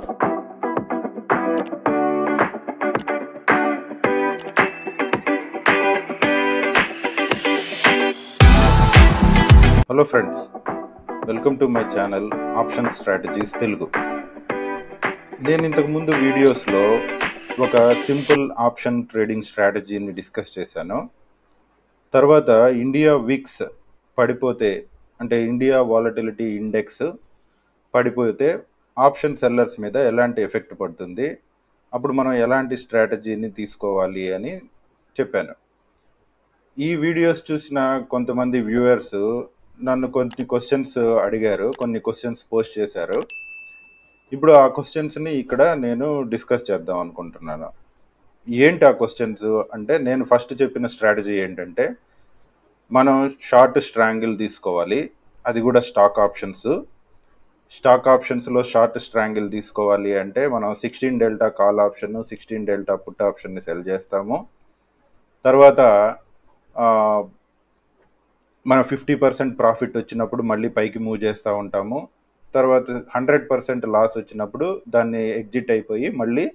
Hello friends, welcome to my channel option strategies Telugu. నేను ఇంతకుముందు వీడియోస్లో ఒక సింపుల్ ఆప్షన్ ట్రేడింగ్ స్ట్రాటజీని డిస్కస్ చేశాను. తర్వాత ఇండియా విక్స్ పడిపోతే, అంటే ఇండియా వాలటిలిటీ ఇండెక్స్ పడిపోతే ఆప్షన్ సెల్లర్స్ మీద ఎలాంటి ఎఫెక్ట్ పడుతుంది, అప్పుడు మనం ఎలాంటి స్ట్రాటజీని తీసుకోవాలి అని చెప్పాను. ఈ వీడియోస్ చూసిన కొంతమంది వ్యూవర్స్ నన్ను కొన్ని క్వశ్చన్స్ అడిగారు, కొన్ని క్వశ్చన్స్ పోస్ట్ చేశారు. ఇప్పుడు ఆ క్వశ్చన్స్ని ఇక్కడ నేను డిస్కస్ చేద్దాం అనుకుంటున్నాను. ఏంటి ఆ క్వశ్చన్స్ అంటే, నేను ఫస్ట్ చెప్పిన స్ట్రాటజీ ఏంటంటే, మనం షార్ట్ స్ట్రాంగిల్ తీసుకోవాలి, అది కూడా స్టాక్ ఆప్షన్స్లో షార్ట్ స్ట్రాంగిల్ తీసుకోవాలి అంటే మనం 16 delta call option, 16 delta put ఆప్షన్ని సెల్ చేస్తాము. తర్వాత మనం 50% ప్రాఫిట్ వచ్చినప్పుడు మళ్ళీ పైకి మూవ్ చేస్తూ ఉంటాము. తర్వాత 100% లాస్ వచ్చినప్పుడు దాన్ని ఎగ్జిట్ అయిపోయి మళ్ళీ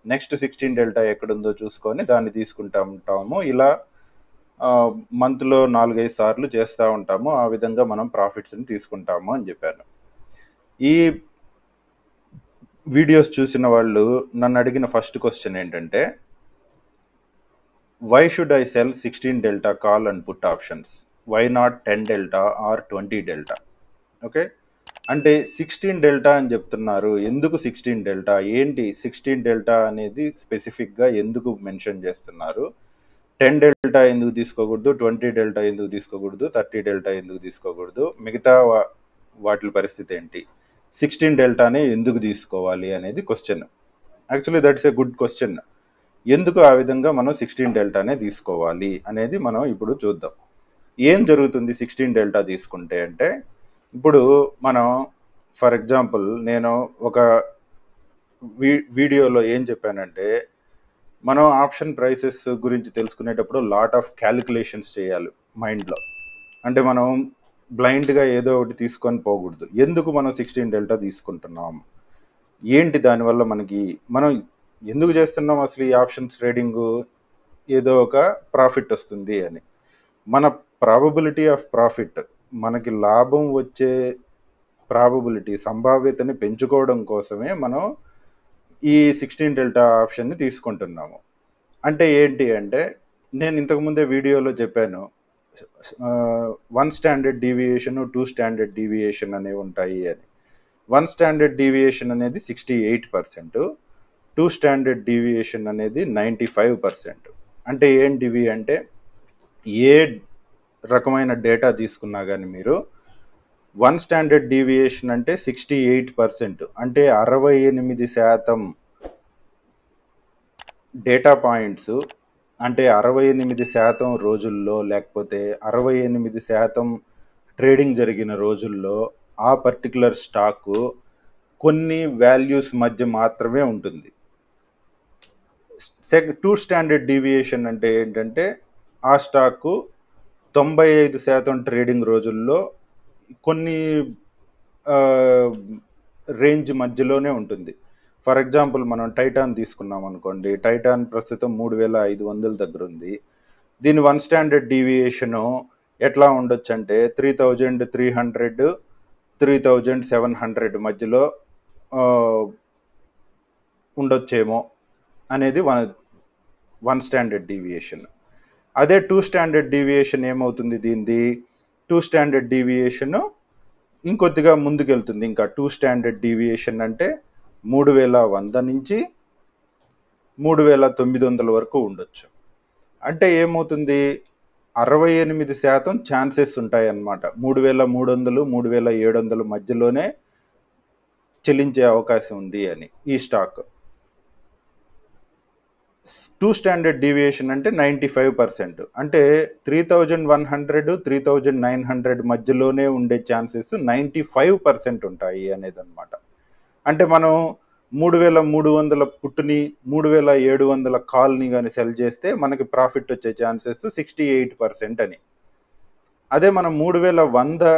నెక్స్ట్ 16 డెల్టా ఎక్కడుందో చూసుకొని దాన్ని తీసుకుంటూ ఉంటాము. ఇలా మంత్లో 4-5 సార్లు చేస్తూ ఉంటాము. ఆ విధంగా మనం ప్రాఫిట్స్ని తీసుకుంటాము అని చెప్పాను. ఈ వీడియోస్ చూసిన వాళ్ళు నన్ను అడిగిన ఫస్ట్ క్వశ్చన్ ఏంటంటే, why should I sell 16 delta call and put options? Why not 10 delta or 20 delta? Okay, అంటే 16 డెల్టా అని చెప్తున్నారు, ఎందుకు 16 డెల్టా? ఏంటి 16 డెల్టా అనేది స్పెసిఫిక్గా ఎందుకు మెన్షన్ చేస్తున్నారు? 10 డెల్టా ఎందుకు తీసుకోకూడదు, 20 డెల్టా ఎందుకు తీసుకోకూడదు, 30 డెల్టా ఎందుకు తీసుకోకూడదు, మిగతా వాటి పరిస్థితి ఏంటి, 16 డెల్టానే ఎందుకు తీసుకోవాలి అనేది question. Actually that's a good question. ఎందుకు ఆ విధంగా మనం 16 డెల్టానే తీసుకోవాలి అనేది మనం ఇప్పుడు చూద్దాం. ఏం జరుగుతుంది 16 డెల్టా తీసుకుంటే అంటే, ఇప్పుడు మనం ఫర్ ఎగ్జాంపుల్ నేను ఒక వీడియోలో ఏం చెప్పానంటే, మనం ఆప్షన్ ప్రైసెస్ గురించి తెలుసుకునేటప్పుడు లాట్ ఆఫ్ క్యాలిక్యులేషన్స్ చేయాలి మైండ్లో. అంటే మనం బ్లైండ్గా ఏదో ఒకటి తీసుకొని పోకూడదు. ఎందుకు మనం 16 డెల్టా తీసుకుంటున్నాం, ఏంటి దానివల్ల మనం ఎందుకు చేస్తున్నాం అసలు ఈ ఆప్షన్స్ ట్రేడింగు? ఏదో ఒక ప్రాఫిట్ వస్తుంది అని. మన ప్రాబబిలిటీ ఆఫ్ ప్రాఫిట్, మనకి లాభం వచ్చే ప్రాబబిలిటీ, సంభావ్యతని పెంచుకోవడం కోసమే మనం ఈ 16 డెల్టా ఆప్షన్ని తీసుకుంటున్నాము. అంటే ఏంటి అంటే, నేను ఇంతకుముందే వీడియోలో చెప్పాను, 1 స్టాండర్డ్ డీవియేషన్, 2 స్టాండర్డ్ డీవియేషన్ అనేవి ఉంటాయి అని. 1 స్టాండర్డ్ డీవియేషన్ అనేది 68%, 2 స్టాండర్డ్ డీవియేషన్ అనేది 95%. అంటే ఏంటివి అంటే, ఏ రకమైన డేటా తీసుకున్నా కానీ మీరు 1 స్టాండర్డ్ డీవియేషన్ అంటే 68%, అంటే 68% డేటా పాయింట్స్, అంటే 68% రోజుల్లో, లేకపోతే 68% ట్రేడింగ్ జరిగిన రోజుల్లో ఆ పర్టికులర్ స్టాకు కొన్ని వాల్యూస్ మధ్య మాత్రమే ఉంటుంది. 2 స్టాండర్డ్ డీవియేషన్ అంటే ఏంటంటే, ఆ స్టాకు 95% ట్రేడింగ్ రోజుల్లో కొన్ని రేంజ్ మధ్యలోనే ఉంటుంది. ఫర్ ఎగ్జాంపుల్ మనం టైటాన్ తీసుకున్నాం అనుకోండి, టైటాన్ ప్రస్తుతం 3500 దగ్గర ఉంది. దీని 1 స్టాండర్డ్ డీవియేషను ఎట్లా ఉండొచ్చు అంటే 3300, 3700 మధ్యలో ఉండొచ్చేమో అనేది 1 స్టాండర్డ్ డీవియేషన్. అదే 2 స్టాండర్డ్ డీవియేషన్ ఏమవుతుంది దీనిది? 2 స్టాండర్డ్ డీవియేషన్ ఇంకొద్దిగా ముందుకెళ్తుంది. ఇంకా 2 స్టాండర్డ్ డీవియేషన్ అంటే 3100 నుంచి 3900 వరకు ఉండొచ్చు. అంటే ఏమవుతుంది, 68% ఛాన్సెస్ ఉంటాయన్నమాట. 3300, 3700 మధ్యలోనే చెల్లించే అవకాశం ఉంది అని ఈ స్టాక్. 2 స్టాండర్డ్ డీవియేషన్ అంటే 95%, అంటే 3100, 3900 మధ్యలోనే ఉండే ఛాన్సెస్ 95% ఉంటాయి అనేదన్నమాట. అంటే మనం 3300 పుట్ని, 3700 కాల్ని కానీ సెల్ చేస్తే మనకి ప్రాఫిట్ వచ్చే ఛాన్సెస్ 68% అని. అదే మనం 3100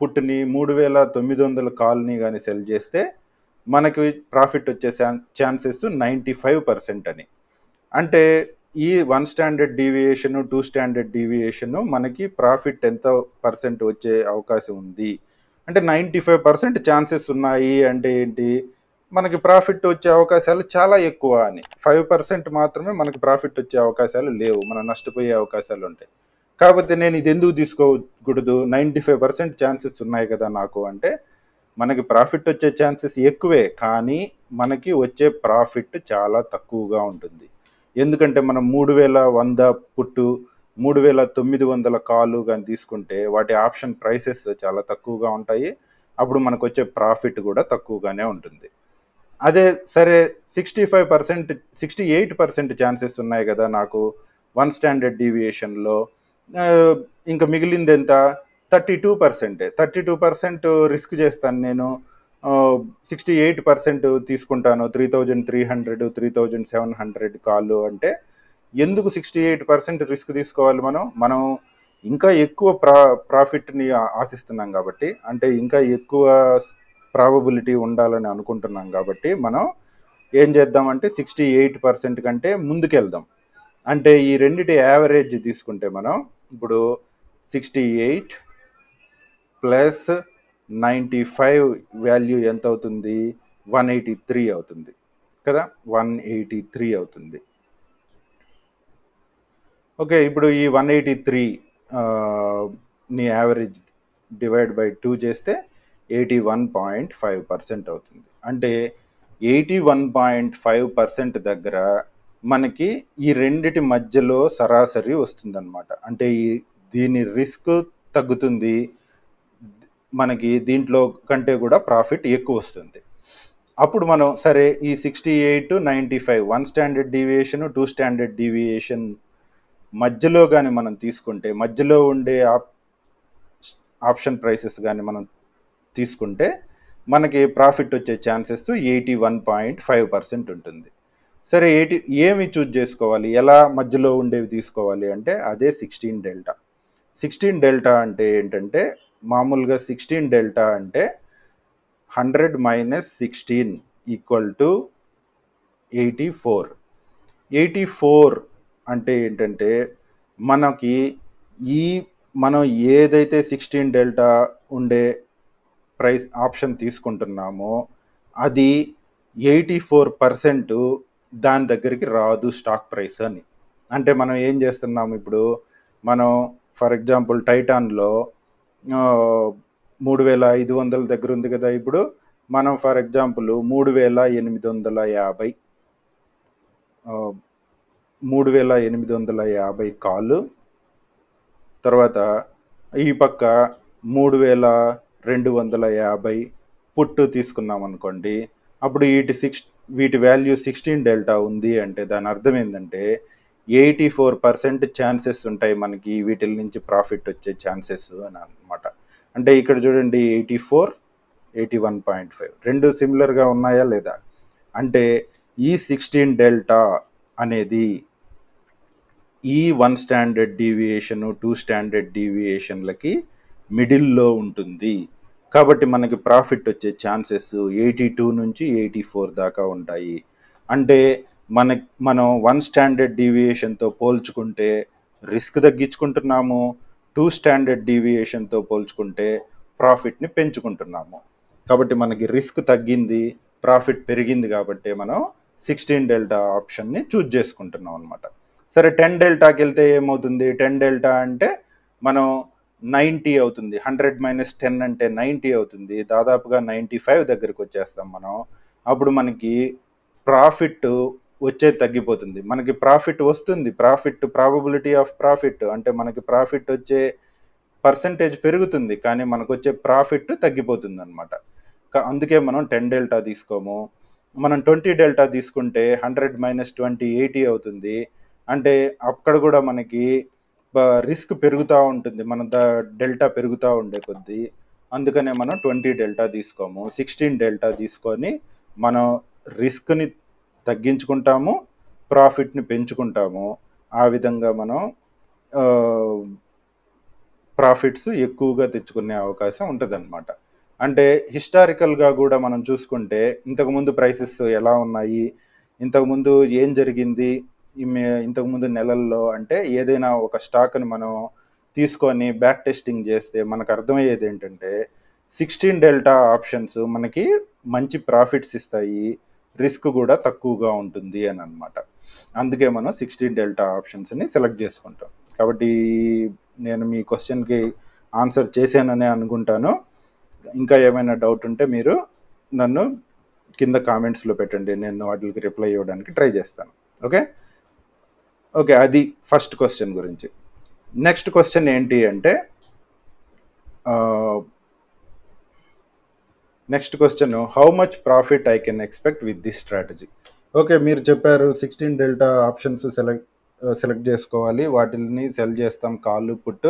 పుట్ని, 3900 కాల్ని కానీ సెల్ చేస్తే మనకి ప్రాఫిట్ వచ్చే ఛాన్సెస్ 95% అని. అంటే ఈ 1 స్టాండర్డ్ డీవియేషన్, 2 స్టాండర్డ్ డీవియేషన్ మనకి ప్రాఫిట్ ఎంత పర్సెంట్ వచ్చే అవకాశం ఉంది అంటే 95% ఛాన్సెస్ ఉన్నాయి అంటే ఏంటి, మనకి ప్రాఫిట్ వచ్చే అవకాశాలు చాలా ఎక్కువ అని. 5% మాత్రమే మనకి ప్రాఫిట్ వచ్చే అవకాశాలు లేవు, మనం నష్టపోయే అవకాశాలు ఉంటాయి. కాకపోతే నేను ఇది ఎందుకు తీసుకోకూడదు, 95% ఛాన్సెస్ ఉన్నాయి కదా నాకు అంటే, మనకి ప్రాఫిట్ వచ్చే ఛాన్సెస్ ఎక్కువే, కానీ మనకి వచ్చే ప్రాఫిట్ చాలా తక్కువగా ఉంటుంది. ఎందుకంటే మనం 3100 పుట్టు, 3900 కాలు కానీ తీసుకుంటే వాటి ఆప్షన్ ప్రైసెస్ చాలా తక్కువగా ఉంటాయి. అప్పుడు మనకు వచ్చే ప్రాఫిట్ కూడా తక్కువగానే ఉంటుంది. అదే సరే 65% 68% ఛాన్సెస్ ఉన్నాయి కదా నాకు 1 స్టాండర్డ్ డీవియేషన్లో, ఇంకా మిగిలింది ఎంత, 32%. 32% రిస్క్ చేస్తాను నేను, 68% తీసుకుంటాను. 3300 3700 కాలు అంటే ఎందుకు 68% రిస్క్ తీసుకోవాలి మనం ఇంకా ఎక్కువ ప్రాఫిట్ని ఆశిస్తున్నాం కాబట్టి, అంటే ఇంకా ఎక్కువ ప్రాబబిలిటీ ఉండాలని అనుకుంటున్నాం కాబట్టి మనం ఏం చేద్దామంటే 68% కంటే ముందుకెళ్దాం. అంటే ఈ రెండిటి యావరేజ్ తీసుకుంటే మనం ఇప్పుడు 68 ప్లస్ 95 వాల్యూ ఎంత అవుతుంది, 183 అవుతుంది కదా, 183 అవుతుంది. ఓకే, ఇప్పుడు ఈ 183 ని యావరేజ్ డివైడ్ బై 2 చేస్తే 81.5% అవుతుంది. అంటే 81.5% దగ్గర మనకి ఈ రెండిటి మధ్యలో సరాసరి వస్తుందన్నమాట. అంటే దీని రిస్క్ తగ్గుతుంది, మనకి దీంట్లో కంటే కూడా ప్రాఫిట్ ఎక్కువ వస్తుంది. అప్పుడు మనం సరే ఈ 68 95 1 స్టాండర్డ్ డీవియేషన్ 2 స్టాండర్డ్ డీవియేషన్ మధ్యలో కానీ మనం తీసుకుంటే, మధ్యలో ఉండే ఆప్షన్ ప్రైసెస్ కానీ మనం తీసుకుంటే మనకి ప్రాఫిట్ వచ్చే ఛాన్సెస్ 81.5% ఉంటుంది. సరే ఏమి చూజ్ చేసుకోవాలి, ఎలా మధ్యలో ఉండేవి తీసుకోవాలి అంటే అదే 16 డెల్టా. 16 డెల్టా అంటే ఏంటంటే, మామూలుగా 16 డెల్టా అంటే 100 మైనస్ 16 ఈక్వల్ టు 84. 84 అంటే ఏంటంటే మనకి మనం ఏదైతే 16 డెల్టా ఉండే ప్రైస్ ఆప్షన్ తీసుకుంటున్నామో అది 84% దాని దగ్గరికి రాదు స్టాక్ ప్రైస్ అని. అంటే మనం ఏం చేస్తున్నాము, ఇప్పుడు మనం ఫర్ ఎగ్జాంపుల్ టైటాన్లో 3500 దగ్గర ఉంది కదా, ఇప్పుడు మనం ఫర్ ఎగ్జాంపుల్ 3850 కాలు, తర్వాత ఈ పక్క 3250 పుట్టు తీసుకున్నాం అనుకోండి. అప్పుడు వీటి వాల్యూ 16 డెల్టా ఉంది అంటే దాని అర్థం ఏంటంటే 84% ఛాన్సెస్ ఉంటాయి మనకి వీటి నుంచి ప్రాఫిట్ వచ్చే ఛాన్సెస్ అని అనమాట. అంటే ఇక్కడ చూడండి 84 81.5 రెండు సిమిలర్గా ఉన్నాయా లేదా అంటే ఈ 16 డెల్టా అనేది ఈ 1 స్టాండర్డ్ డీవియేషన్ 2 స్టాండర్డ్ డీవియేషన్లకి మిడిల్లో ఉంటుంది. కాబట్టి మనకి ప్రాఫిట్ వచ్చే ఛాన్సెస్ 82 నుంచి 84 దాకా ఉంటాయి. అంటే మనం 1 స్టాండర్డ్ డీవియేషన్తో పోల్చుకుంటే రిస్క్ తగ్గించుకుంటున్నాము, 2 స్టాండర్డ్ డీవియేషన్తో పోల్చుకుంటే ప్రాఫిట్ని పెంచుకుంటున్నాము. కాబట్టి మనకి రిస్క్ తగ్గింది, ప్రాఫిట్ పెరిగింది కాబట్టి మనం 16 డెల్టా ఆప్షన్ని చూజ్ చేసుకుంటున్నాం అనమాట. సరే 10 డెల్టాకి వెళ్తే ఏమవుతుంది, 10 డెల్టా అంటే మనం 90 అవుతుంది. 100 మైనస్ 10 అంటే 90 అవుతుంది. దాదాపుగా 95 దగ్గరికి వచ్చేస్తాం మనం. అప్పుడు మనకి ప్రాఫిట్ వచ్చేది తగ్గిపోతుంది. మనకి ప్రాఫిట్ వస్తుంది, ప్రాబబిలిటీ ఆఫ్ ప్రాఫిట్ అంటే మనకి ప్రాఫిట్ వచ్చే పర్సంటేజ్ పెరుగుతుంది, కానీ మనకు వచ్చే ప్రాఫిట్ తగ్గిపోతుంది అనమాట. అందుకే మనం 10 డెల్టా తీసుకోము. మనం 20 డెల్టా తీసుకుంటే 100 మైనస్ 20 80 అవుతుంది. అంటే అక్కడ కూడా మనకి రిస్క్ పెరుగుతూ ఉంటుంది, మన డెల్టా పెరుగుతూ ఉండే కొద్దీ. అందుకనే మనం 20 డెల్టా తీసుకోము, 16 డెల్టా తీసుకొని మనం రిస్క్ని తగ్గించుకుంటాము, ప్రాఫిట్ని పెంచుకుంటాము. ఆ విధంగా మనం ప్రాఫిట్స్ ఎక్కువగా తెచ్చుకునే అవకాశం ఉంటుంది అన్నమాట. అంటే హిస్టారికల్గా కూడా మనం చూసుకుంటే ఇంతకుముందు ప్రైసెస్ ఎలా ఉన్నాయి, ఇంతకుముందు ఏం జరిగింది ఇంతకుముందు నెలల్లో, అంటే ఏదైనా ఒక స్టాక్ని మనం తీసుకొని బ్యాక్ టెస్టింగ్ చేస్తే మనకు అర్థమయ్యేది ఏంటంటే 16 డెల్టా ఆప్షన్స్ మనకి మంచి ప్రాఫిట్స్ ఇస్తాయి, రిస్క్ కూడా తక్కువగా ఉంటుంది అని అనమాట. అందుకే మనం 16 డెల్టా ఆప్షన్స్ని సెలెక్ట్ చేసుకుంటాం. కాబట్టి నేను మీ క్వశ్చన్కి ఆన్సర్ చేశాననే అనుకుంటాను. ఇంకా ఏమైనా డౌట్ ఉంటే మీరు నన్ను కింద కామెంట్స్లో పెట్టండి, నేను వాటికి రిప్లై ఇవ్వడానికి ట్రై చేస్తాను. ఓకే ఓకే, అది ఫస్ట్ క్వశ్చన్ గురించి. నెక్స్ట్ క్వశ్చన్ ఏంటి అంటే, next question, how much profit I can expect with this strategy. Okay, మీరు చెప్పారు 16 డెల్టా ఆప్షన్స్ సెలెక్ట్ చేసుకోవాలి, వాటిని సెల్ చేస్తాం, కాల్ పుట్,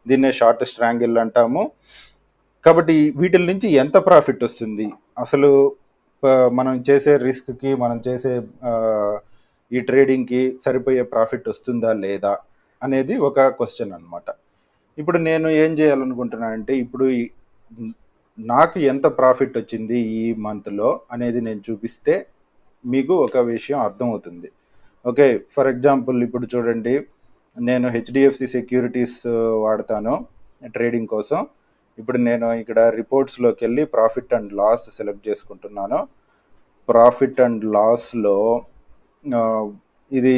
దీన్నే షార్ట్ స్ట్రాంగిల్ అంటాము. కాబట్టి వీటి నుంచి ఎంత ప్రాఫిట్ వస్తుంది, అసలు మనం చేసే రిస్క్కి, మనం చేసే ఈ ట్రేడింగ్కి సరిపోయే ప్రాఫిట్ వస్తుందా లేదా అనేది ఒక క్వశ్చన్ అనమాట. ఇప్పుడు నేను ఏం చేయాలనుకుంటున్నానంటే, ఇప్పుడు నాకు ఎంత ప్రాఫిట్ వచ్చింది ఈ మంత్లో అనేది నేను చూపిస్తే మీకు ఒక విషయం అర్థమవుతుంది. ఓకే, ఫర్ ఎగ్జాంపుల్ ఇప్పుడు చూడండి, నేను హెచ్డిఎఫ్సి సెక్యూరిటీస్ వాడతాను ట్రేడింగ్ కోసం. ఇప్పుడు నేను ఇక్కడ రిపోర్ట్స్లోకి వెళ్ళి ప్రాఫిట్ అండ్ లాస్ సెలెక్ట్ చేసుకుంటున్నాను. ప్రాఫిట్ అండ్ లాస్లో ఇది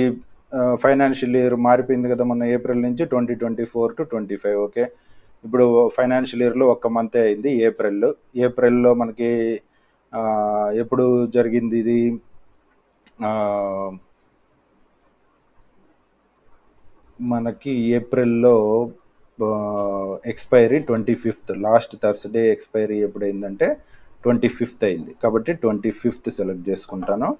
ఫైనాన్షియల్ ఇయర్ మారిపోయింది కదా మన ఏప్రిల్ నుంచి 2024 to 25. ఓకే, ఇప్పుడు ఫైనాన్షియల్ ఇయర్లో ఒక్క మంతే అయింది, ఏప్రిల్లో మనకి ఎప్పుడు జరిగింది ఇది, మనకి ఏప్రిల్లో expiry 25th, last Thursday expiry ఎప్పుడైందంటే 25th అయింది. కాబట్టి 25th సెలెక్ట్ చేసుకుంటాను.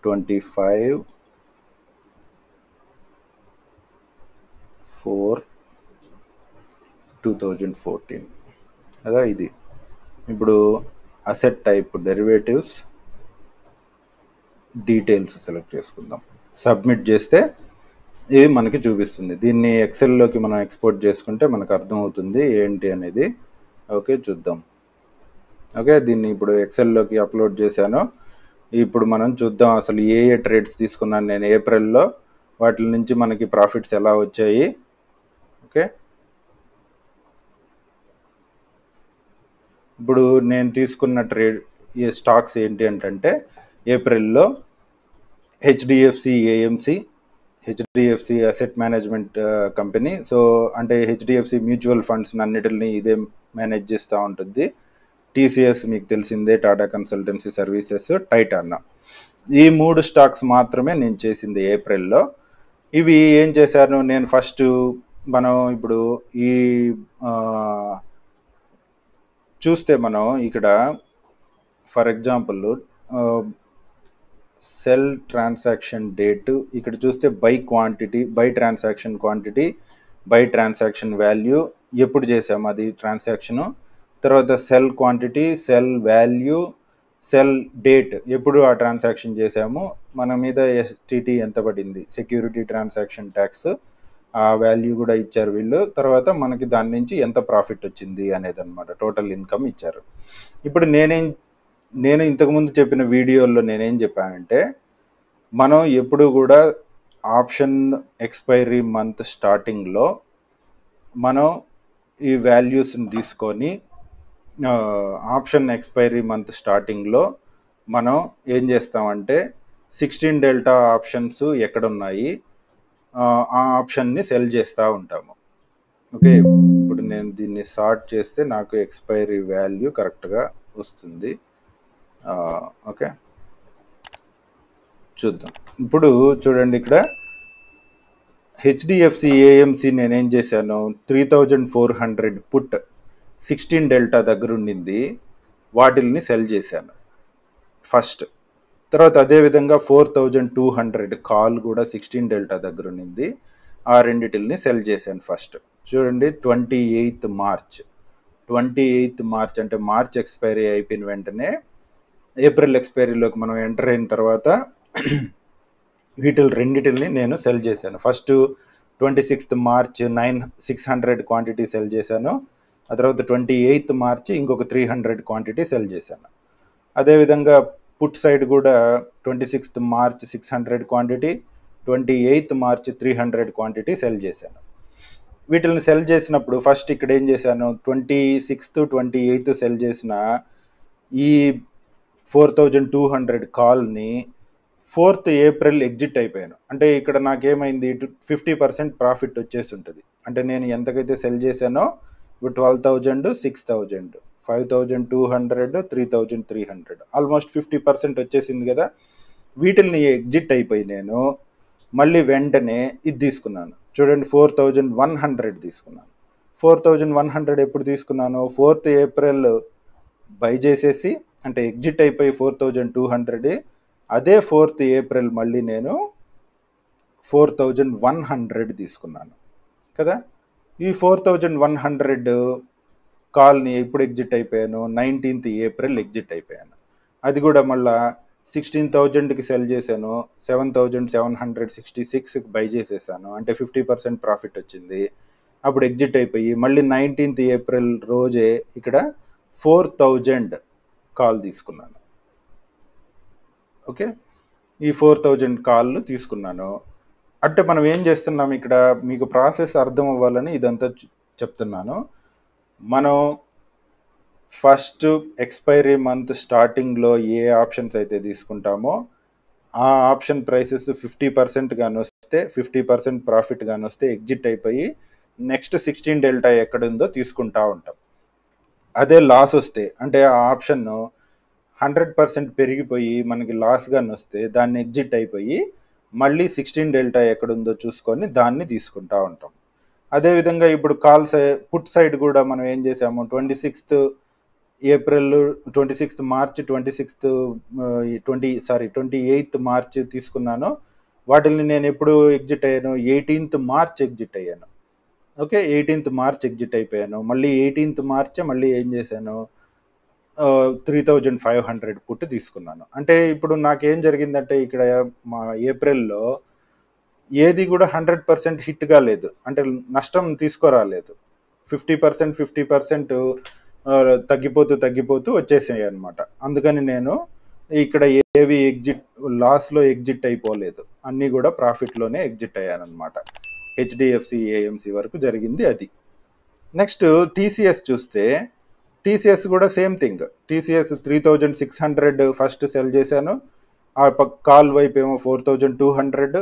25/4/2014 అదా ఇది. ఇప్పుడు asset type derivatives details select చేసుకుందాం. సబ్మిట్ చేస్తే ఇది మనకి చూపిస్తుంది. దీన్ని ఎక్సెల్లోకి మనం ఎక్స్పోర్ట్ చేసుకుంటే మనకు అర్థమవుతుంది ఏంటి అనేది. ఓకే, చూద్దాం. ఓకే, దీన్ని ఇప్పుడు ఎక్సెల్లోకి అప్లోడ్ చేశాను. ఇప్పుడు మనం చూద్దాం అసలు ఏ ట్రేడ్స్ తీసుకున్నాను నేను ఏప్రిల్లో, వాటి నుంచి మనకి ప్రాఫిట్స్ ఎలా వచ్చాయి. ఓకే, ఇప్పుడు నేను తీసుకున్న ట్రేడ్ ఈ స్టాక్స్ ఏంటి అంటే, ఏప్రిల్లో HDFC AMC, HDFC asset management company. So అంటే హెచ్డిఎఫ్సి మ్యూచువల్ ఫండ్స్ అన్నిటిని ఇదే మేనేజ్ చేస్తూ ఉంటుంది. టీసీఎస్ మీకు తెలిసిందే, టాటా కన్సల్టెన్సీ సర్వీసెస్, టైటాన్. ఈ 3 స్టాక్స్ మాత్రమే నేను చేసింది ఏప్రిల్లో. ఇవి ఏం చేశాను నేను ఫస్ట్, మనం ఇప్పుడు ఈ చూస్తే మనం ఇక్కడ for example cell transaction date ఇక్కడ చూస్తే by quantity, by transaction quantity, by transaction value, ఎప్పుడు చేసాము అది ట్రాన్సాక్షను, తర్వాత cell quantity, cell value, cell date, ఎప్పుడు ఆ ట్రాన్సాక్షన్ చేసాము, మన మీద ఎస్టీటీ ఎంత పడింది, సెక్యూరిటీ ట్రాన్సాక్షన్ ట్యాక్స్, ఆ వాల్యూ కూడా ఇచ్చారు వీళ్ళు. తర్వాత మనకి దాని నుంచి ఎంత ప్రాఫిట్ వచ్చింది అనేది అనమాట, టోటల్ ఇన్కమ్ ఇచ్చారు. ఇప్పుడు నేను ఇంతకుముందు చెప్పిన వీడియోల్లో నేనేం చెప్పానంటే, మనం ఎప్పుడు కూడా ఆప్షన్ ఎక్స్పైరీ మంత్ స్టార్టింగ్లో మనం ఈ వాల్యూస్ని తీసుకొని ఆప్షన్ ఎక్స్పైరీ మంత్ స్టార్టింగ్లో మనం ఏం చేస్తామంటే 16 డెల్టా ఆప్షన్స్ ఎక్కడున్నాయి ఆ ఆప్షన్ని సెల్ చేస్తూ ఉంటాము. ఓకే, ఇప్పుడు నేను దీన్ని సార్ట్ చేస్తే నాకు ఎక్స్పైరీ వాల్యూ కరెక్ట్గా వస్తుంది. ఓకే, చూద్దాం. ఇప్పుడు చూడండి, ఇక్కడ హెచ్డిఎఫ్సి ఏఎంసి నేనేం చేశాను, 3400 పుట్ 16 డెల్టా దగ్గర ఉండింది, వాటిల్ని సెల్ చేశాను ఫస్ట్. తర్వాత అదేవిధంగా 4200 కాల్ కూడా 16 డెల్టా దగ్గర ఉండింది, ఆ రెండిటిల్ని సెల్ చేశాను ఫస్ట్. చూడండి 28th మార్చ్ అంటే మార్చ్ ఎక్స్పైరీ అయిపోయిన వెంటనే ఏప్రిల్ ఎక్స్పైరీలోకి మనం ఎంటర్ అయిన తర్వాత వీటిల్ రెండిటిల్ని నేను సెల్ చేశాను. First 26th March 600 quantity cell చేశాను. ఆ తర్వాత 28th మార్చ్ ఇంకొక 300 క్వాంటిటీ సెల్ చేశాను. అదేవిధంగా పుట్ సైడ్ కూడా 26th March 600 quantity, 28th March 300 quantity cell చేశాను. వీటిని సెల్ చేసినప్పుడు ఫస్ట్ ఇక్కడ ఏం చేశాను, 26th 28th సెల్ చేసిన ఈ 4200 కాల్ని 4th ఏప్రిల్ ఎగ్జిట్ అయిపోయాను. అంటే ఇక్కడ నాకేమైంది, 50% ప్రాఫిట్ వచ్చేసి ఉంటుంది. అంటే నేను ఎంతకైతే సెల్ చేశానో ఇప్పుడు 12,000, 6,000, 5,200, 3,300 ఆల్మోస్ట్ 50% వచ్చేసింది కదా. వీటిని ఎగ్జిట్ అయిపోయి నేను మళ్ళీ వెంటనే ఇది తీసుకున్నాను. చూడండి, 4,100 తీసుకున్నాను. 4,100 ఎప్పుడు తీసుకున్నాను, 4th ఏప్రిల్ బై చేసేసి, అంటే ఎగ్జిట్ అయిపోయి 4,200. అదే 4th ఏప్రిల్ మళ్ళీ నేను 4,100 తీసుకున్నాను కదా. ఈ 4,100 కాల్ని ఎప్పుడు ఎగ్జిట్ అయిపోయాను, 19th ఏప్రిల్ ఎగ్జిట్ అయిపోయాను. అది కూడా మళ్ళీ 16,000కి సెల్ చేశాను, 7,766కి బై చేసేసాను, అంటే 50% ప్రాఫిట్ వచ్చింది. అప్పుడు ఎగ్జిట్ అయిపోయి మళ్ళీ 19th ఏప్రిల్ రోజే ఇక్కడ 4,000 కాల్ తీసుకున్నాను. ఓకే, ఈ 4,000 కాళ్ళు తీసుకున్నాను. అంటే మనం ఏం చేస్తున్నాం ఇక్కడ, మీకు ప్రాసెస్ అర్థం అవ్వాలని ఇదంతా చెప్తున్నాను. మనం ఫస్ట్ ఎక్స్పైరీ మంత్ స్టార్టింగ్లో ఏ ఆప్షన్స్ అయితే తీసుకుంటామో ఆ ఆప్షన్ ప్రైసెస్ 50% కానీ వస్తే, 50% ప్రాఫిట్ కానీ వస్తే ఎగ్జిట్ అయిపోయి నెక్స్ట్ 16 డెల్టా ఎక్కడుందో తీసుకుంటా ఉంటాం. అదే లాస్ వస్తే, అంటే ఆ ఆప్షన్ 100% పెరిగిపోయి మనకి లాస్ కానీ వస్తే దాన్ని ఎగ్జిట్ అయిపోయి మళ్ళీ 16 డెల్టా ఎక్కడుందో చూసుకొని దాన్ని తీసుకుంటా ఉంటాం. అదేవిధంగా ఇప్పుడు పుట్ సైడ్ కూడా మనం ఏం చేసాము, 26th April, 26th March, 28th March తీసుకున్నాను. వాటిని నేను ఎప్పుడు ఎగ్జిట్ అయ్యాను, 18th మార్చ్ ఎగ్జిట్ అయ్యాను. ఓకే, 18th మార్చ్ ఎగ్జిట్ అయిపోయాను. మళ్ళీ 18th మార్చ్ మళ్ళీ ఏం చేశాను, 3,500 పుట్ తీసుకున్నాను. అంటే ఇప్పుడు నాకేం జరిగిందంటే ఇక్కడ మా ఏప్రిల్లో ఏది కూడా 100% హిట్గా లేదు, అంటే నష్టం తీసుకురాలేదు. 50% తగ్గిపోతూ వచ్చేసాయి అనమాట. అందుకని నేను ఇక్కడ ఏవి లాస్లో ఎగ్జిట్ అయిపోలేదు, అన్నీ కూడా ప్రాఫిట్లోనే ఎగ్జిట్ అయ్యానమాట. హెచ్డిఎఫ్సి ఏఎంసి వరకు జరిగింది అది. నెక్స్ట్ టీసీఎస్ చూస్తే, టీసీఎస్ కూడా same thing. TCS 3,600 first cell చేశాను. ఆ కాల్ వైపు ఏమో 4,200,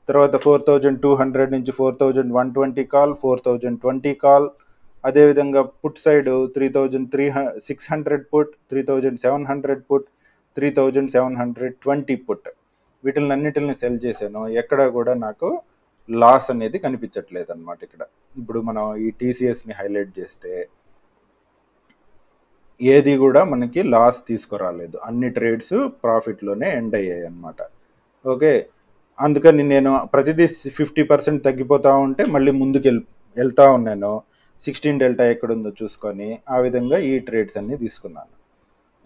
తర్వాత 4,200 నుంచి 4,120 కాల్, 4,020 కాల్. అదేవిధంగా put side 3,600 put, 3,700 put, 3,720 put. వీటిలన్నిటిని సెల్ చేశాను. ఎక్కడ కూడా నాకు లాస్ అనేది కనిపించట్లేదు అనమాట. ఇక్కడ ఇప్పుడు మనం ఈ టీసీఎస్ని హైలైట్ చేస్తే ఏది కూడా మనకి లాస్ తీసుకురాలేదు, అన్ని ట్రేడ్స్ ప్రాఫిట్లోనే ఎండ్ అయ్యాయి అన్నమాట. ఓకే, అందుకని నేను ప్రతిదీ 50% తగ్గిపోతూ ఉంటే మళ్ళీ ముందుకు వెళ్తూ ఉన్నాను. 16 డెల్టా ఎక్కడుందో చూసుకొని ఆ విధంగా ఈ ట్రేడ్స్ అన్ని తీసుకున్నాను.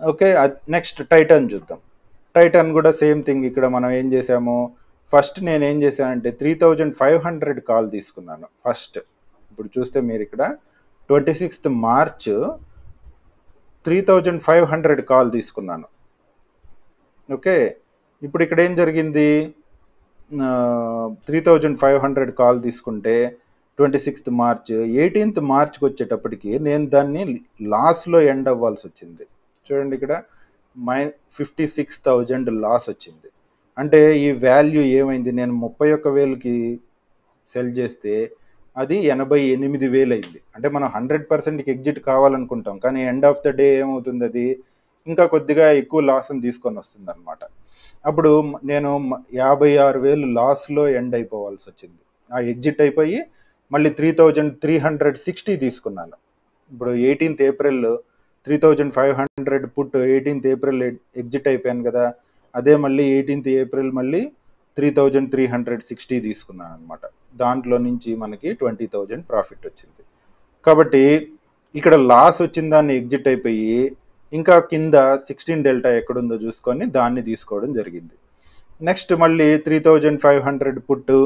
ఓకే, నెక్స్ట్ టైటాన్ చూద్దాం. టైటాన్ కూడా సేమ్ థింగ్. ఇక్కడ మనం ఏం చేసాము, ఫస్ట్ నేను ఏం చేశానంటే 3,500 కాల్ తీసుకున్నాను ఫస్ట్. ఇప్పుడు చూస్తే మీరు ఇక్కడ 26th మార్చ్ 3,500 కాల్ తీసుకున్నాను. ఓకే, ఇప్పుడు ఇక్కడ ఏం జరిగింది, 3,500 కాల్ తీసుకుంటే 26th మార్చ్, 18th మార్చ్కి వచ్చేటప్పటికి నేను దాన్ని లాస్లో ఎండ్ అవ్వాల్సి వచ్చింది. చూడండి, ఇక్కడ 56,000 లాస్ వచ్చింది. అంటే ఈ వాల్యూ ఏమైంది, నేను 31,000కి సెల్ చేస్తే అది 88,000 అయింది. అంటే మనం 100%కి ఎగ్జిట్ కావాలనుకుంటాం, కానీ ఎండ్ ఆఫ్ ద డే ఏమవుతుంది, అది ఇంకా కొద్దిగా ఎక్కువ లాస్ని తీసుకొని వస్తుంది అనమాట. అప్పుడు నేను 56,000 లాస్లో ఎండ్ అయిపోవాల్సి వచ్చింది. ఆ ఎగ్జిట్ అయిపోయి మళ్ళీ 3,360 తీసుకున్నాను. ఇప్పుడు 18th April 3,500 put, 18th April exit అయిపోయాను కదా. అదే మళ్ళీ 18th ఏప్రిల్ మళ్ళీ 3,360 తీసుకున్నాను అనమాట. దాంట్లో నుంచి మనకి 20,000 ప్రాఫిట్ వచ్చింది. కాబట్టి ఇక్కడ లాస్ వచ్చిన దాన్ని ఎగ్జిట్ అయిపోయి ఇంకా కింద 16 డెల్టా ఎక్కడుందో చూసుకొని దాన్ని తీసుకోవడం జరిగింది. నెక్స్ట్ మళ్ళీ 3,500 పుట్టు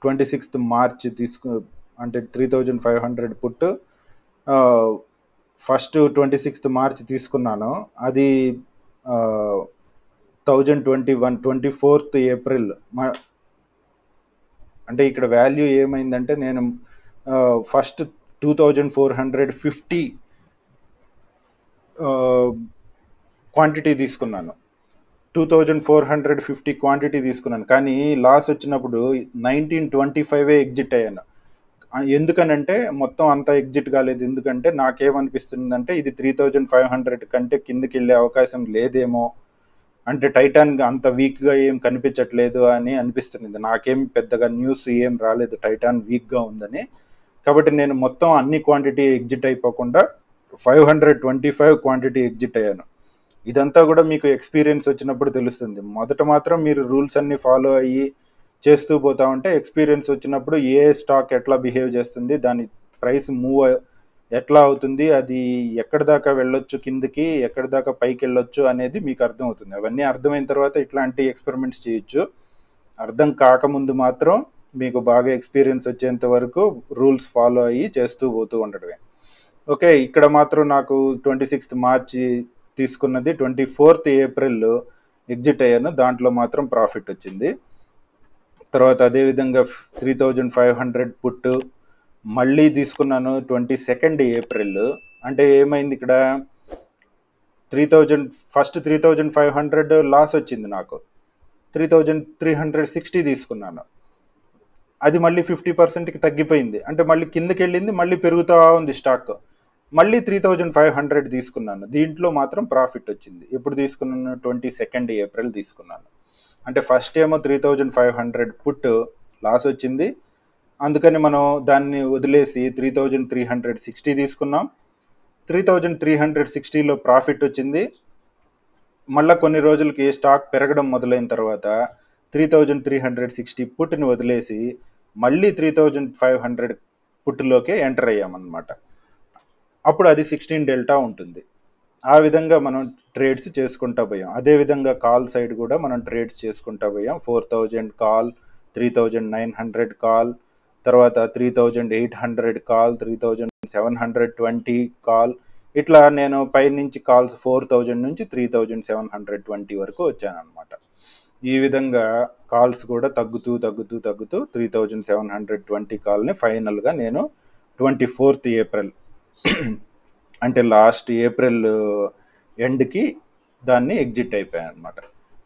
26th మార్చ్ అంటే 3500 పుట్ ఫస్ట్ 26th మార్చ్ తీసుకున్నాను. అది 1021 24th ఏప్రిల్ అంటే ఇక్కడ వాల్యూ ఏమైందంటే నేను ఫస్ట్ 2450 క్వాంటిటీ తీసుకున్నాను. 2450 క్వాంటిటీ తీసుకున్నాను, కానీ లాస్ వచ్చినప్పుడు 1925 ఎగ్జిట్ అయ్యాను. ఎందుకనంటే మొత్తం అంతా ఎగ్జిట్ కాలేదు. ఎందుకంటే నాకేమనిపిస్తుందంటే ఇది 3500 కంటే కిందకి వెళ్ళే అవకాశం లేదేమో, అంటే టైటాన్ అంత వీక్గా ఏం కనిపించట్లేదు అని అనిపిస్తుంది. నాకేం పెద్దగా న్యూస్ ఏం రాలేదు టైటాన్ వీక్గా ఉందని. కాబట్టి నేను మొత్తం అన్ని క్వాంటిటీ ఎగ్జిట్ అయిపోకుండా 525 క్వాంటిటీ ఎగ్జిట్ అయ్యాను. ఇదంతా కూడా మీకు ఎక్స్పీరియన్స్ వచ్చినప్పుడు తెలుస్తుంది. మొదట మాత్రం మీరు రూల్స్ అన్ని ఫాలో అయ్యి చేస్తూ పోతా ఉంటే ఎక్స్పీరియన్స్ వచ్చినప్పుడు ఏ స్టాక్ ఎట్లా బిహేవ్ చేస్తుంది, దాని ప్రైస్ మూవ్ ఎట్లా అవుతుంది, అది ఎక్కడి దాకా వెళ్ళొచ్చు, కిందకి ఎక్కడి దాకా పైకి వెళ్ళొచ్చు అనేది మీకు అర్థం అవుతుంది. అవన్నీ అర్థమైన తర్వాత ఇట్లాంటి ఎక్స్పెరిమెంట్స్ చేయొచ్చు. అర్థం కాకముందు మాత్రం మీకు బాగా ఎక్స్పీరియన్స్ వచ్చేంత వరకు రూల్స్ ఫాలో అయ్యి చేస్తూ పోతూ ఉండడమే. ఓకే, ఇక్కడ మాత్రం నాకు 26th మార్చి తీసుకున్నది 24th ఏప్రిల్ ఎగ్జిట్ అయ్యాను. దాంట్లో మాత్రం ప్రాఫిట్ వచ్చింది. తర్వాత అదేవిధంగా 3500 పుట్ మళ్ళీ తీసుకున్నాను 22nd ఏప్రిల్. అంటే ఏమైంది ఇక్కడ 3500 లాస్ వచ్చింది, నాకు 3360 తీసుకున్నాను. అది మళ్ళీ 50%కి తగ్గిపోయింది. అంటే మళ్ళీ కిందకి వెళ్ళింది, మళ్ళీ పెరుగుతూ ఉంది స్టాక్. మళ్ళీ 3500 తీసుకున్నాను. దీంట్లో మాత్రం ప్రాఫిట్ వచ్చింది. ఎప్పుడు తీసుకున్నాను? 22nd ఏప్రిల్ తీసుకున్నాను. అంటే ఫస్ట్ ఏమో 3500 పుట్ లాస్ వచ్చింది, అందుకని మనం దాన్ని వదిలేసి 3360 తీసుకున్నాం. 3360లో ప్రాఫిట్ వచ్చింది. మళ్ళీ కొన్ని రోజులకి స్టాక్ పెరగడం మొదలైన తర్వాత 3360 పుట్ని వదిలేసి మళ్ళీ 3500 పుట్లోకే ఎంటర్ అయ్యామన్నమాట. అప్పుడు అది 16 డెల్టా ఉంటుంది. ఆ విధంగా మనం ట్రేడ్స్ చేసుకుంటా పోయాం. అదేవిధంగా కాల్ సైడ్ కూడా మనం ట్రేడ్స్ చేసుకుంటా పోయాం. 4000 కాల్, 3900 కాల్, తర్వాత 3800 కాల్, 3720 కాల్, ఇట్లా నేను పైనుంచి కాల్స్ 4000 నుంచి 3720 వరకు వచ్చాను అనమాట. ఈ విధంగా కాల్స్ కూడా తగ్గుతూ 3720 కాల్ని ఫైనల్గా నేను 24th ఏప్రిల్ అంటే లాస్ట్ ఏప్రిల్ ఎండ్కి దాన్ని ఎగ్జిట్ అయిపోయాయి అనమాట.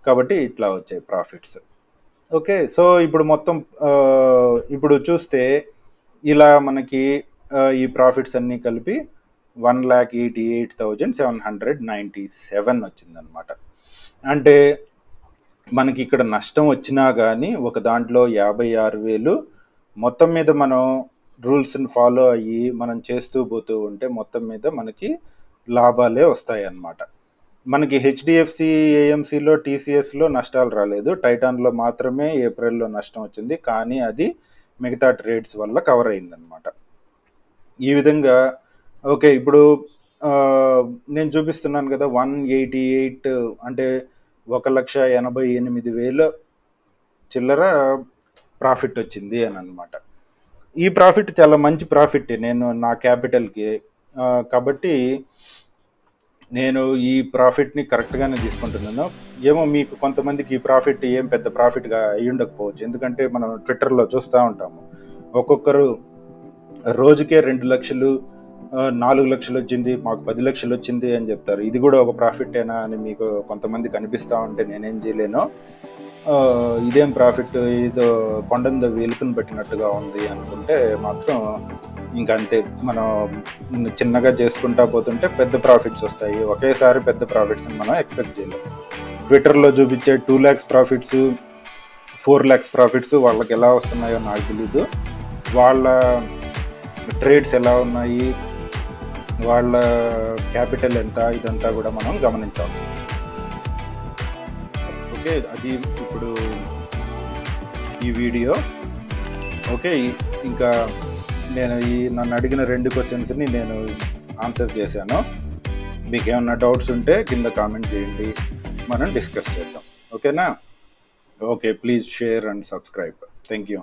కాబట్టి ఇట్లా వచ్చాయి ప్రాఫిట్స్. ఓకే, సో ఇప్పుడు మొత్తం ఇప్పుడు చూస్తే ఇలా మనకి ఈ ప్రాఫిట్స్ అన్నీ కలిపి 1,88,797 వచ్చిందనమాట. అంటే మనకి ఇక్కడ నష్టం వచ్చినా కానీ ఒక దాంట్లో 56,000 మొత్తం మీద మనం రూల్స్ని ఫాలో అయ్యి మనం చేస్తూ పోతూ ఉంటే మొత్తం మీద మనకి లాభాలే వస్తాయి అన్నమాట. మనకి హెచ్డిఎఫ్సి, ఏఎంసీలో, టీసీఎస్లో నష్టాలు రాలేదు. టైటాన్లో మాత్రమే ఏప్రిల్లో నష్టం వచ్చింది, కానీ అది మిగతా ట్రేడ్స్ వల్ల కవర్ అయిందనమాట. ఈ విధంగా ఓకే, ఇప్పుడు నేను చూపిస్తున్నాను కదా 188 అంటే 1,88,000 చిల్లర ప్రాఫిట్ వచ్చింది అని అనమాట. ఈ ప్రాఫిట్ చాలా మంచి ప్రాఫిట్ నేను నా క్యాపిటల్కి, కాబట్టి నేను ఈ ప్రాఫిట్ని కరెక్ట్గానే తీసుకుంటున్నాను. ఏమో మీకు కొంతమందికి ఈ ప్రాఫిట్ ఏం పెద్ద ప్రాఫిట్గా అయ్యి ఉండకపోవచ్చు, ఎందుకంటే మనం ట్విట్టర్లో చూస్తూ ఉంటాము ఒక్కొక్కరు రోజుకే 2 లక్షలు 4 లక్షలు వచ్చింది, మాకు 10 లక్షలు వచ్చింది అని చెప్తారు. ఇది కూడా ఒక ప్రాఫిట్టేనా అని మీకు కొంతమంది కనిపిస్తూ ఉంటే నేనేం చేయలేను. ఇదేం ప్రాఫిట్, ఏదో కొండందో వెలుకుని పెట్టినట్టుగా ఉంది అనుకుంటే మాత్రం ఇంకంతే. మనం చిన్నగా చేసుకుంటా పోతుంటే పెద్ద ప్రాఫిట్స్ వస్తాయి. ఒకేసారి పెద్ద ప్రాఫిట్స్ని మనం ఎక్స్పెక్ట్ చేయలేము. ట్విట్టర్లో చూపించే 2 lakhs ప్రాఫిట్స్, 4 lakhs ప్రాఫిట్స్ వాళ్ళకి ఎలా వస్తున్నాయో నాకు తెలీదు. వాళ్ళ ట్రేడ్స్ ఎలా ఉన్నాయి, వాళ్ళ క్యాపిటల్ ఎంత, ఇదంతా కూడా మనం గమనించాల్సి ఉంది. ఓకే, అది ఇప్పుడు ఈ వీడియో. ఓకే, ఇంకా నేను నన్ను అడిగిన 2 క్వశ్చన్స్ని నేను ఆన్సర్ చేశాను. మీకు ఏమన్నా డౌట్స్ ఉంటే కింద కామెంట్ చేయండి, మనం డిస్కస్ చేద్దాం. ఓకేనా? Okay, please share and subscribe. Thank you.